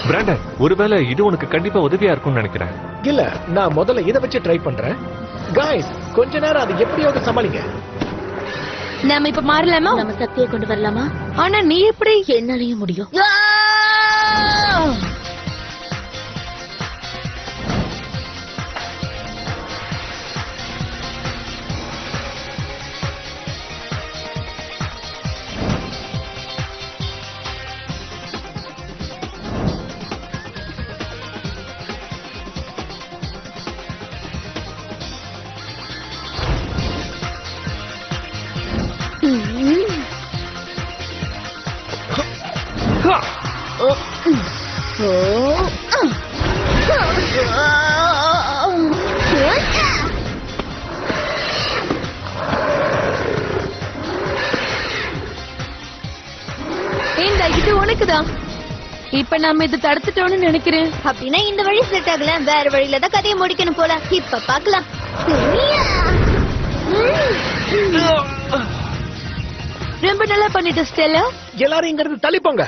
Brandon, ஒருவேளை இது உனக்கு கண்டிப்பா உதவியா இருக்கும்னு நினைக்கிறேன். இல்ல, நான் முதல்ல இதை வச்சு ட்ரை பண்றேன். காய்ஸ், கொஞ்ச நேரம் அது எப்படியாவது சமாளிங்க. நாம இப்ப மாறலாமா? நம்ம சக்தியை கொண்டு வரலாமா? ஆனா நீ எப்படி? என்னாலயும் முடியும். இது உனக்குதான். இப்ப நாம இது தடுத்துட்டோம்னு நினைக்கிறேன். அப்படின்னா இந்த வழி செட் ஆகல, வேற வழியில தான் கதையை முடிக்கணும் போல. இப்ப பாக்கலாம். ரொம்ப நல்லா பண்ணிட்டு ஸ்டெல்லா. எல்லாரும் இங்க இருந்து தள்ளிப்போங்க.